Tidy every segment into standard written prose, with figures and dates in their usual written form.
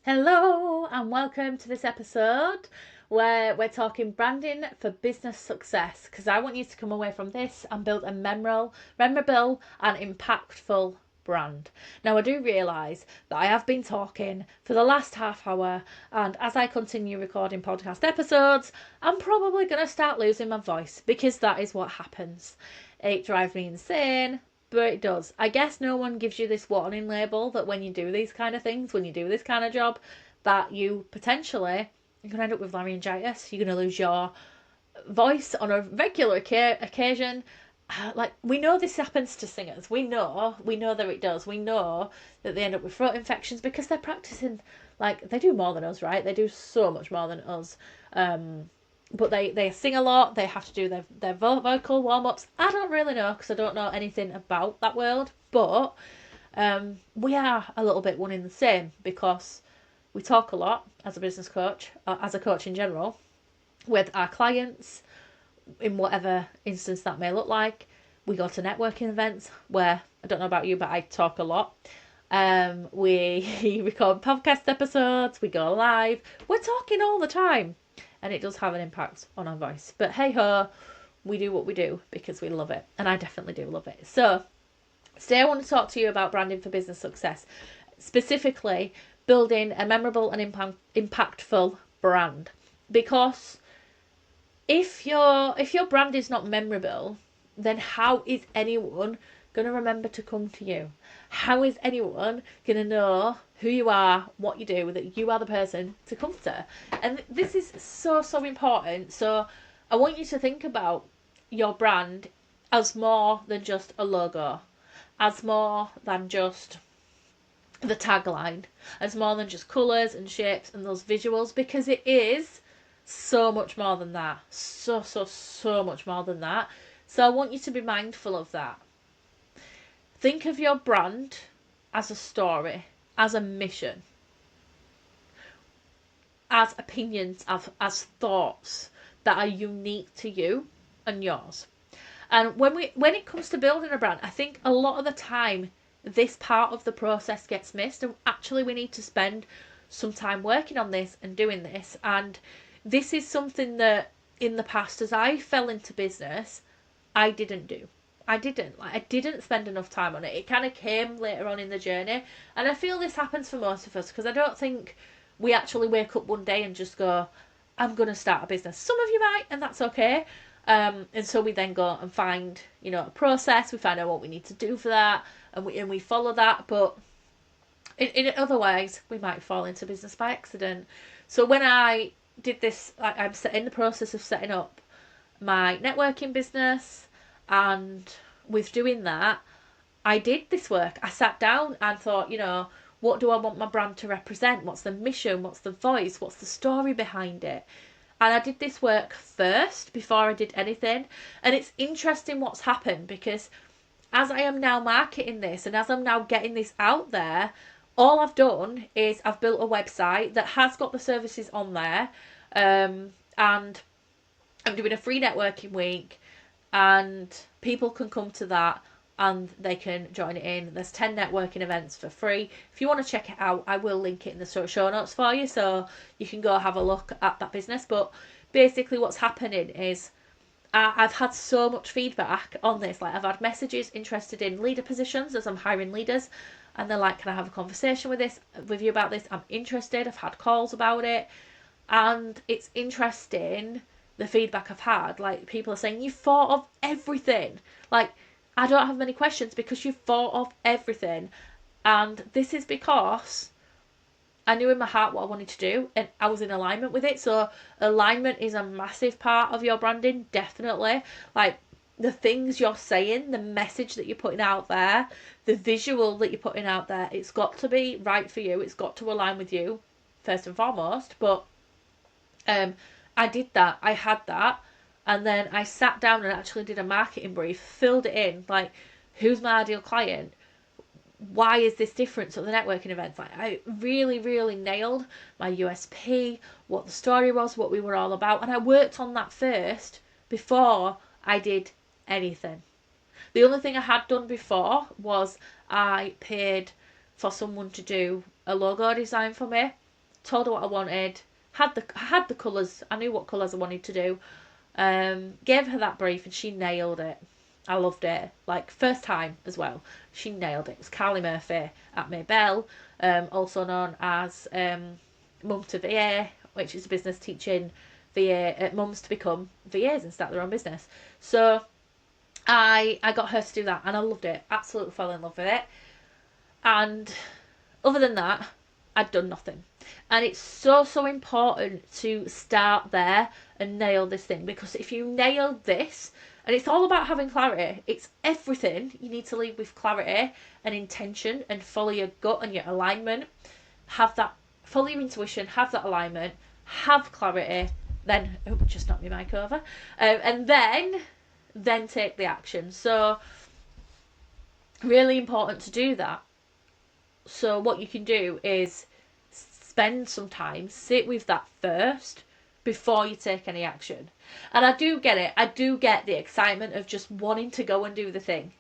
Hello and welcome to this episode where we're talking branding for business success, because I want you to come away from this and build a memorable and impactful brand. Now, I do realise that I have been talking for the last half hour, and as I continue recording podcast episodes, I'm probably going to start losing my voice because that is what happens. It drives me insane. But it does. I guess no one gives you this warning label that when you do these kind of things, when you do this kind of job, that you potentially, you're going to end up with laryngitis. You're going to lose your voice on a regular occasion. Like, we know this happens to singers. We know that it does. We know that they end up with throat infections because they're practicing. Like, they do more than us, right? They do so much more than us. But they sing a lot. They have to do their vocal warm-ups. I don't really know because I don't know anything about that world. But we are a little bit one in the same because we talk a lot as a business coach, as a coach in general, with our clients, in whatever instance that may look like. We go to networking events where, I don't know about you, but I talk a lot. We record podcast episodes. We go live. We're talking all the time. And it does have an impact on our voice. But hey ho, we do what we do because we love it. And I definitely do love it. So today I want to talk to you about branding for business success. Specifically, building a memorable and impactful brand. Because if your brand is not memorable, then how is anyone going to remember to come to you? How is anyone going to know who you are, what you do, that you are the person to come to? And this is so important. So I want you to think about your brand as more than just a logo, as more than just the tagline, as more than just colours and shapes and those visuals, because it is so much more than that. So much more than that. So I want you to be mindful of that. Think of your brand as a story, as a mission, as opinions, as thoughts that are unique to you and yours. And when it comes to building a brand, I think a lot of the time this part of the process gets missed, and actually we need to spend some time working on this and doing this. And this is something that in the past, as I fell into business, I didn't do. I didn't spend enough time on it. It kind of came later on in the journey. And I feel this happens for most of us because I don't think we actually wake up one day and just go, I'm going to start a business. Some of you might, and that's okay. And so we then go and find, a process. We find out what we need to do for that, and we follow that. But in other ways, we might fall into business by accident. So when I did this, I'm in the process of setting up my networking business. And with doing that, I did this work. I sat down and thought, what do I want my brand to represent? What's the mission? What's the voice? What's the story behind it? And I did this work first before I did anything. And it's interesting what's happened because as I am now marketing this and as I'm now getting this out there, all I've done is I've built a website that has got the services on there. And I'm doing a free networking week. And people can come to that and they can join it in. There's 10 networking events for free. If you want to check it out, I will link it in the show notes for you so you can go have a look at that business. But basically what's happening is I've had so much feedback on this. Like, I've had messages interested in leader positions as I'm hiring leaders. And they're like, can I have a conversation with you about this? I'm interested. I've had calls about it. And it's interesting the feedback I've had. Like, people are saying, you've thought of everything. Like, I don't have many questions because you've thought of everything. And this is because I knew in my heart what I wanted to do and I was in alignment with it. So alignment is a massive part of your branding, definitely. Like, the things you're saying, the message that you're putting out there, the visual that you're putting out there, it's got to be right for you. It's got to align with you first and foremost. But I did that. I had that. And then I sat down and actually did a marketing brief, filled it in. Like, who's my ideal client? Why is this different to the networking events? Like, I really nailed my USP, what the story was, what we were all about. And I worked on that first before I did anything. The only thing I had done before was I paid for someone to do a logo design for me. told her what I wanted, had the colours, I knew what colours I wanted to do, gave her that brief and she nailed it. I loved it. Like, first time as well. She nailed it. It was Carly Murphy at Maybell, also known as Mum to VA, which is a business teaching VA mums to become VAs and start their own business. So I got her to do that and I loved it. Absolutely fell in love with it. And other than that, I'd done nothing. And it's so important to start there and nail this thing, because if you nail this, and it's all about having clarity, it's everything, you need to lead with clarity and intention and follow your gut and your alignment. Have that, follow your intuition, have that alignment, have clarity, then, oh, just knocked my mic over, and then take the action. So really important to do that. So what you can do is spend some time, sit with that first before you take any action. And I do get it. I do get the excitement of just wanting to go and do the thing.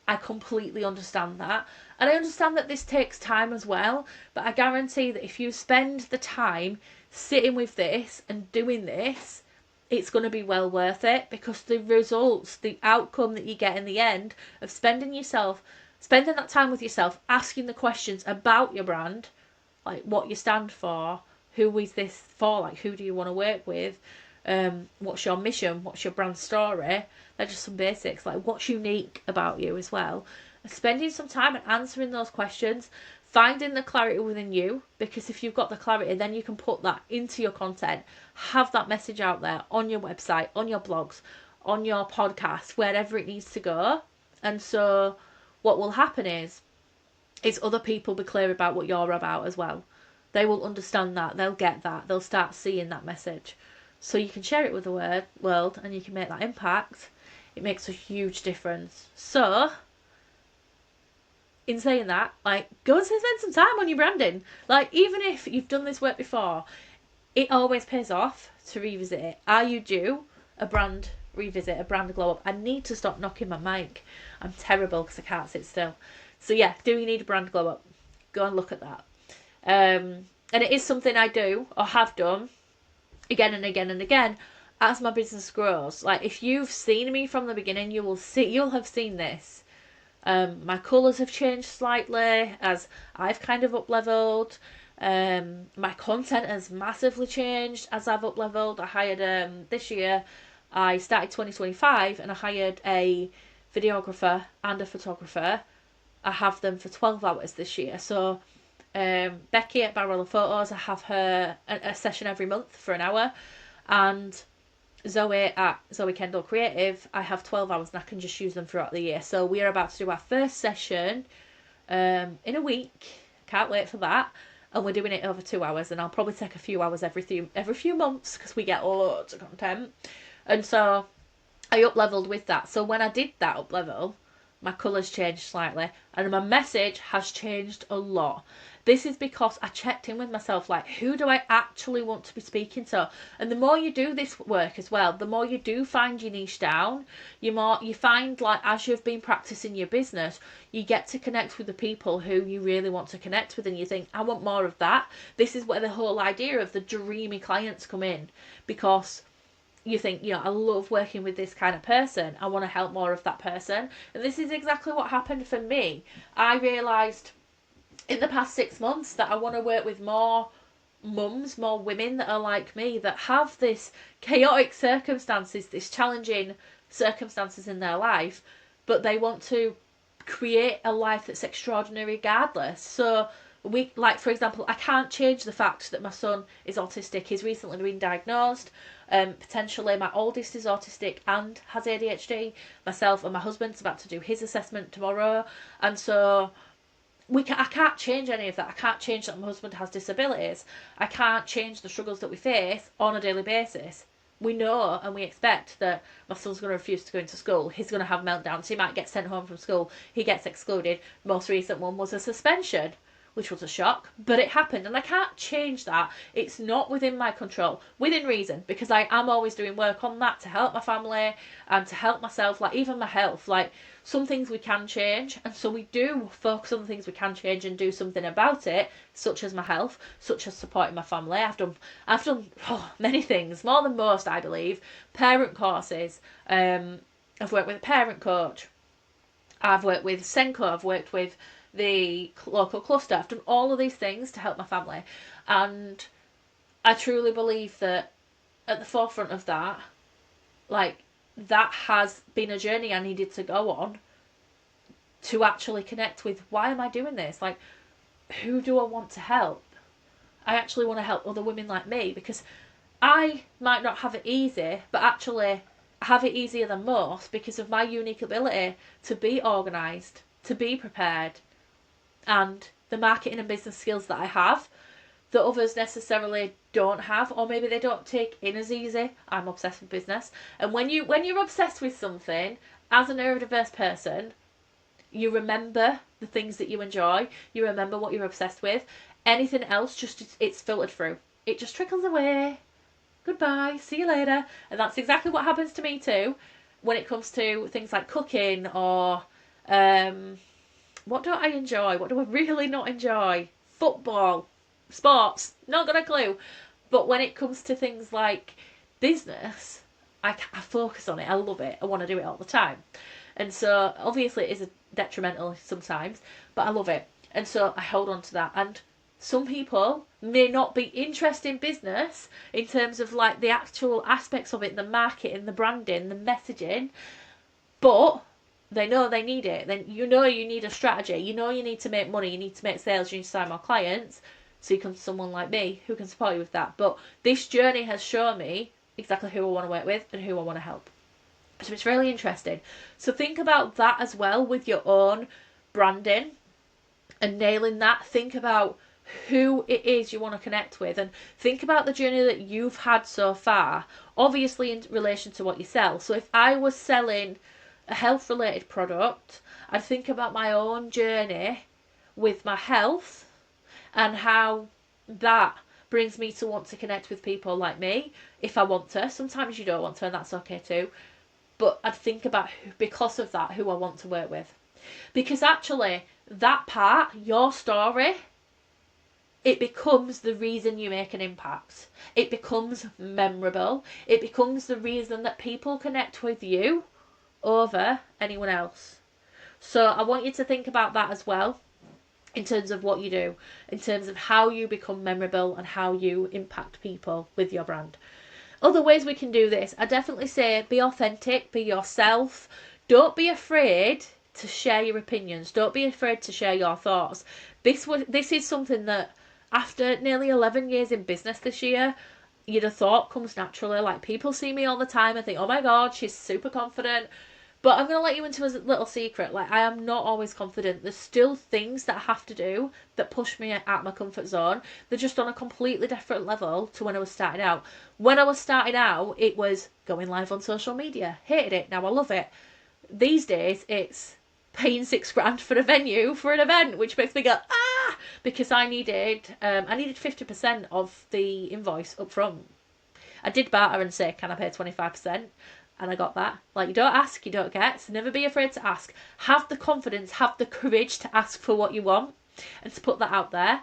I completely understand that. And I understand that this takes time as well. But I guarantee that if you spend the time sitting with this and doing this, it's going to be well worth it, because the results, the outcome that you get in the end of spending that time with yourself, asking the questions about your brand, like what you stand for, who is this for, like who do you want to work with, what's your mission, what's your brand story. They're just some basics, like what's unique about you as well. Spending some time and answering those questions, finding the clarity within you, because if you've got the clarity, then you can put that into your content, have that message out there on your website, on your blogs, on your podcast, wherever it needs to go. And so what will happen is other people be clear about what you're about as well. They will understand that, they'll get that, they'll start seeing that message. So you can share it with the world and you can make that impact. It makes a huge difference. So in saying that, like, go and spend some time on your branding. Like, even if you've done this work before, it always pays off to revisit it. Are you due a brand revisit, a brand glow up? I need to stop knocking my mic. I'm terrible because I can't sit still. So yeah, do you need a brand glow up? Go and look at that. And it is something I do or have done again and again and again as my business grows. Like, if you've seen me from the beginning, you'll have seen this. My colours have changed slightly as I've kind of up-leveled. My content has massively changed as I've up-leveled. I hired, this year, I started 2025 and I hired a videographer and a photographer. I have them for 12 hours this year. So Becky at Barrel Photos, I have her a session every month for an hour. And Zoe at Zoe Kendall Creative, I have 12 hours and I can just use them throughout the year. So we are about to do our first session in a week. Can't wait for that. And we're doing it over 2 hours, and I'll probably take a few hours every few months because we get loads of content. And so I up-leveled with that. So when I did that up-level, my colours changed slightly and my message has changed a lot. This is because I checked in with myself, like, who do I actually want to be speaking to? And the more you do this work as well, the more you do find your niche down, you find, like, as you've been practicing your business, you get to connect with the people who you really want to connect with, and you think, I want more of that. This is where the whole idea of the dreamy clients come in, because you think, I love working with this kind of person. I want to help more of that person. And this is exactly what happened for me. I realised in the past 6 months that I want to work with more mums, more women that are like me, that have this chaotic circumstances, this challenging circumstances in their life, but they want to create a life that's extraordinary regardless. So for example, I can't change the fact that my son is autistic. He's recently been diagnosed. Potentially my oldest is autistic and has ADHD. Myself and my husband's about to do his assessment tomorrow. And so I can't change any of that. I can't change that my husband has disabilities. I can't change the struggles that we face on a daily basis. We know and we expect that my son's going to refuse to go into school. He's going to have meltdowns. He might get sent home from school. He gets excluded. Most recent one was a suspension. which was a shock, but it happened and I can't change that. It's not within my control, within reason, because I am always doing work on that to help my family and to help myself, like even my health. Like some things we can change, and so we do focus on the things we can change and do something about it, such as my health, such as supporting my family. I've done many things, more than most, I believe. Parent courses, I've worked with a parent coach, I've worked with Senko, I've worked with the local cluster. I've done all of these things to help my family, and I truly believe that at the forefront of that, like, that has been a journey I needed to go on to actually connect with, why am I doing this? Like, who do I want to help? I actually want to help other women like me, because I might not have it easy, but actually I have it easier than most because of my unique ability to be organised, to be prepared, and the marketing and business skills that I have that others necessarily don't have, or maybe they don't take in as easy. I'm obsessed with business, and when you're obsessed with something, as a neurodiverse person, you remember the things that you enjoy, you remember what you're obsessed with. Anything else, just it's filtered through, it just trickles away. Goodbye, see you later. And that's exactly what happens to me too when it comes to things like cooking, or what don't I enjoy? What do I really not enjoy? Football, sports, not got a clue. But when it comes to things like business, I focus on it. I love it. I want to do it all the time. And so obviously it is detrimental sometimes, but I love it. And so I hold on to that. And some people may not be interested in business in terms of like the actual aspects of it, the marketing, the branding, the messaging, but they know they need it. Then you know you need a strategy. You know you need to make money. You need to make sales. You need to sign more clients. So you come to someone like me who can support you with that. But this journey has shown me exactly who I want to work with and who I want to help. So it's really interesting. So think about that as well with your own branding and nailing that. Think about who it is you want to connect with, and think about the journey that you've had so far, obviously in relation to what you sell. So if I was selling a health related product, I'd think about my own journey with my health and how that brings me to want to connect with people like me if I want to. Sometimes you don't want to, and that's okay too. But I'd think about, because of that, who I want to work with. Because actually, that part, your story, it becomes the reason you make an impact. It becomes memorable. It becomes the reason that people connect with you over anyone else. So I want you to think about that as well, in terms of what you do, in terms of how you become memorable and how you impact people with your brand. Other ways we can do this, I definitely say be authentic, be yourself. Don't be afraid to share your opinions. Don't be afraid to share your thoughts. This is something that, after nearly 11 years in business this year, you'd have thought comes naturally. Like, people see me all the time and think, oh my god, she's super confident. But I'm going to let you into a little secret. Like, I am not always confident. There's still things that I have to do that push me out my comfort zone. They're just on a completely different level to when I was starting out. When I was starting out, it was going live on social media. Hated it. Now I love it. These days, it's paying $6,000 for a venue for an event, which makes me go, because I needed 50% of the invoice up front. I did barter and say, can I pay 25%? And I got that. Like, you don't ask, you don't get. So never be afraid to ask. Have the confidence, have the courage to ask for what you want and to put that out there.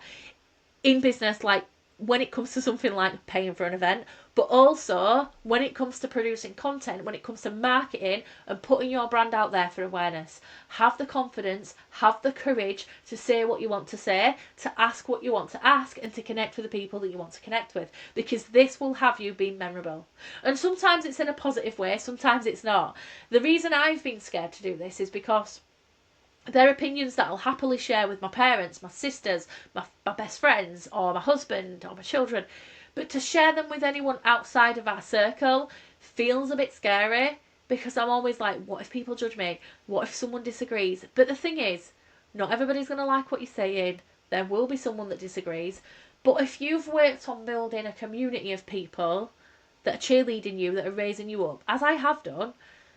In business, like, when it comes to something like paying for an event, but also when it comes to producing content, when it comes to marketing and putting your brand out there for awareness. Have the confidence, have the courage to say what you want to say, to ask what you want to ask, and to connect with the people that you want to connect with, because this will have you being memorable. And sometimes it's in a positive way, sometimes it's not. The reason I've been scared to do this is because they're opinions that I'll happily share with my parents, my sisters, my best friends, or my husband, or my children. But to share them with anyone outside of our circle feels a bit scary, because I'm always like, what if people judge me? What if someone disagrees? But the thing is, not everybody's going to like what you're saying. There will be someone that disagrees. But if you've worked on building a community of people that are cheerleading you, that are raising you up, as I have done,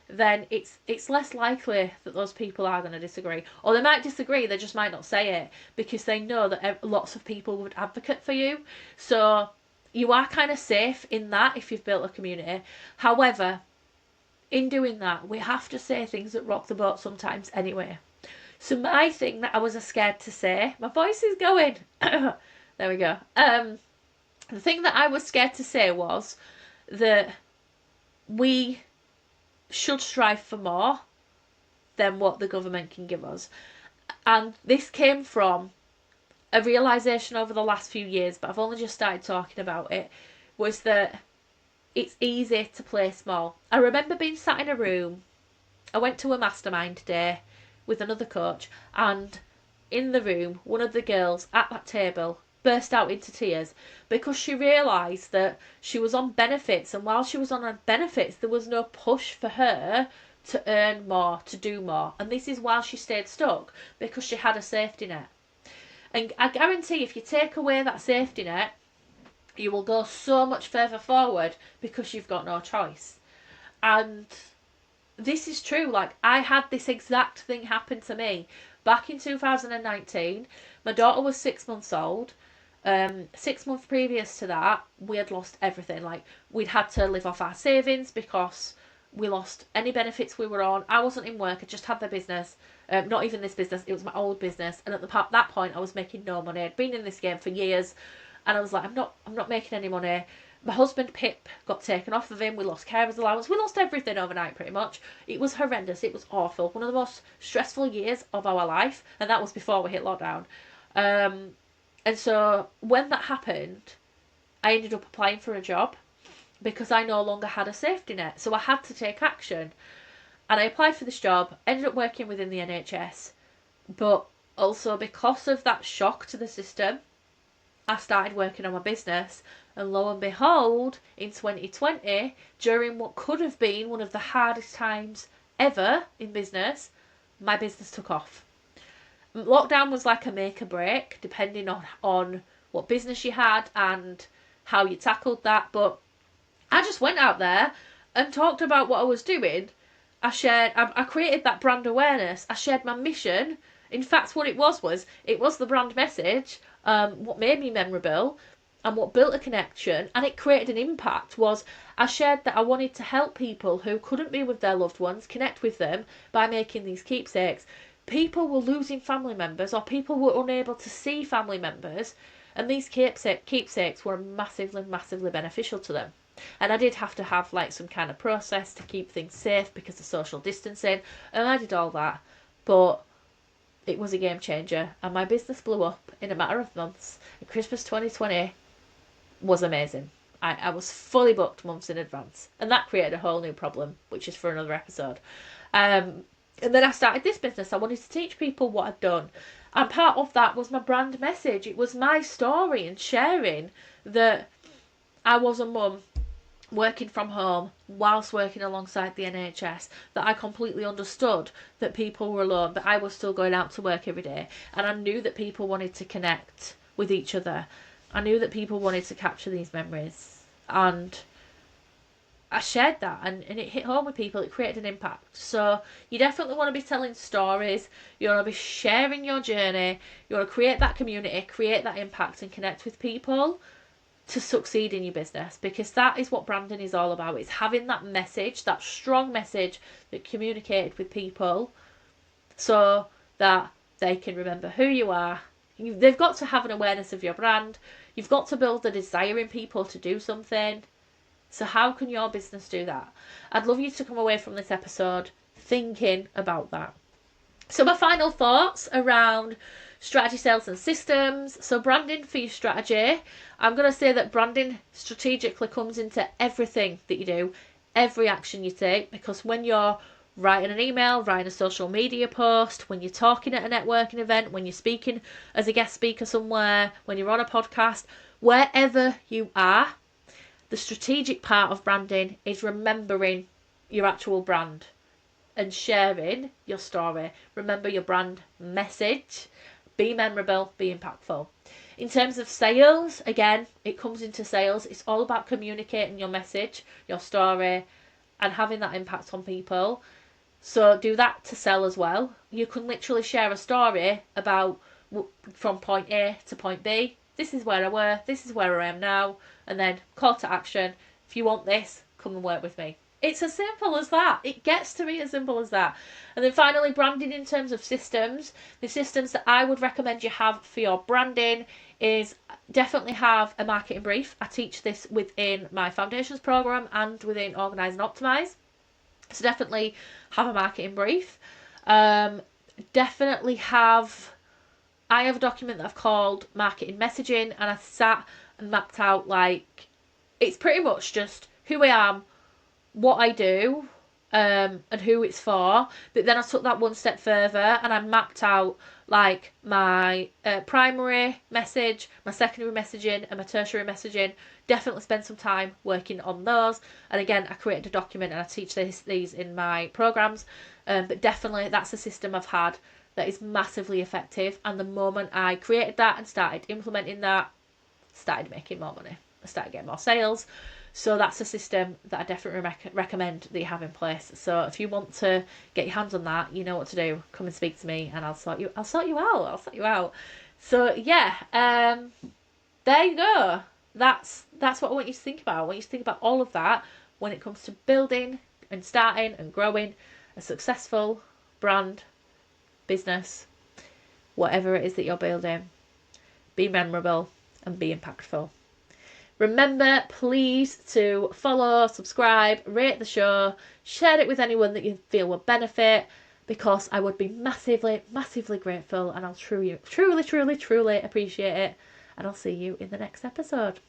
then it's less likely that those people are going to disagree. Or they might disagree, they just might not say it, because they know that lots of people would advocate for you. So you are kind of safe in that if you've built a community. However, in doing that, we have to say things that rock the boat sometimes anyway. So my thing that I was scared to say, my voice is going. There we go. The thing that I was scared to say was that we should strive for more than what the government can give us. And this came from a realisation over the last few years, but I've only just started talking about it, was that it's easy to play small. I remember being sat in a room, I went to a mastermind day with another coach, and in the room, one of the girls at that table burst out into tears because she realised that she was on benefits, and while she was on her benefits, there was no push for her to earn more, to do more. And this is while she stayed stuck, because she had a safety net. And I guarantee if you take away that safety net, you will go so much further forward because you've got no choice. And this is true. Like, I had this exact thing happen to me back in 2019. My daughter was 6 months old. 6 months previous to that, we had lost everything. Like, we'd had to live off our savings because we lost any benefits we were on. I wasn't in work, I just had the business. Not even this business, it was my old business. And at that point, I was making no money. I'd been in this game for years, and I was like, I'm not making any money. My husband, Pip, got taken off of him. We lost carers allowance. We lost everything overnight, pretty much. It was horrendous. It was awful. One of the most stressful years of our life. And that was before we hit lockdown. And so when that happened, I ended up applying for a job because I no longer had a safety net. So I had to take action. And I applied for this job, ended up working within the NHS. But also because of that shock to the system, I started working on my business, and lo and behold, in 2020, during what could have been one of the hardest times ever in business, my business took off. Lockdown was like a make or break, depending on what business you had and how you tackled that, but I just went out there and talked about what I was doing. I created that brand awareness, I shared my mission. In fact, what it was the brand message. What made me memorable and what built a connection and it created an impact was I shared that I wanted to help people who couldn't be with their loved ones, connect with them by making these keepsakes. People were losing family members, or people were unable to see family members, and these keepsakes were massively beneficial to them. And I did have to have like some kind of process to keep things safe because of social distancing, and I did all that, but it was a game changer, and my business blew up in a matter of months. And Christmas 2020 was amazing. I was fully booked months in advance, and that created a whole new problem, which is for another episode. And then I started this business. I wanted to teach people what I'd done, and part of that was my brand message. It was my story and sharing that I was a mum working from home whilst working alongside the NHS, that I completely understood that people were alone, but I was still going out to work every day, and I knew that people wanted to connect with each other. I knew that people wanted to capture these memories, and I shared that, and it hit home with people. It created an impact. So you definitely want to be telling stories, you want to be sharing your journey, you want to create that community, create that impact, and connect with people to succeed in your business, because that is what branding is all about. It's having that message, that strong message that communicated with people so that they can remember who you are. They've got to have an awareness of your brand. You've got to build the desire in people to do something. So how can your business do that? I'd love you to come away from this episode thinking about that. So my final thoughts around strategy, sales and systems. So branding for your strategy. I'm going to say that branding strategically comes into everything that you do, every action you take, because when you're writing an email, writing a social media post, when you're talking at a networking event, when you're speaking as a guest speaker somewhere, when you're on a podcast, wherever you are, the strategic part of branding is remembering your actual brand and sharing your story. Remember your brand message. Be memorable, be impactful. In terms of sales, again, it comes into sales. It's all about communicating your message, your story, and having that impact on people. So do that to sell as well. You can literally share a story about from point A to point B. This is where I were, this is where I am now, and then call to action. If you want this, come and work with me. It's as simple as that. It gets to be as simple as that. And then finally, branding in terms of systems. The systems that I would recommend you have for your branding is definitely have a marketing brief. I teach this within my foundations program and within Organise and Optimise. So definitely have a marketing brief. Definitely have... I have a document that I've called marketing messaging, and I sat and mapped out, like, it's pretty much just who I am, what I do, and who it's for. But then I took that one step further and I mapped out like my primary message, my secondary messaging, and my tertiary messaging. Definitely spend some time working on those. And again, I created a document and I teach these in my programs. But definitely that's a system I've had that is massively effective. And the moment I created that and started implementing that, started making more money. I started getting more sales. So that's a system that I definitely recommend that you have in place. So if you want to get your hands on that, you know what to do. Come and speak to me, and I'll sort you out. So yeah, there you go. That's what I want you to think about. I want you to think about all of that when it comes to building and starting and growing a successful brand, business, whatever it is that you're building. Be memorable and be impactful. Remember, please, to follow, subscribe, rate the show, share it with anyone that you feel would benefit, because I would be massively, massively grateful, and I'll truly, truly, truly, truly appreciate it. And I'll see you in the next episode.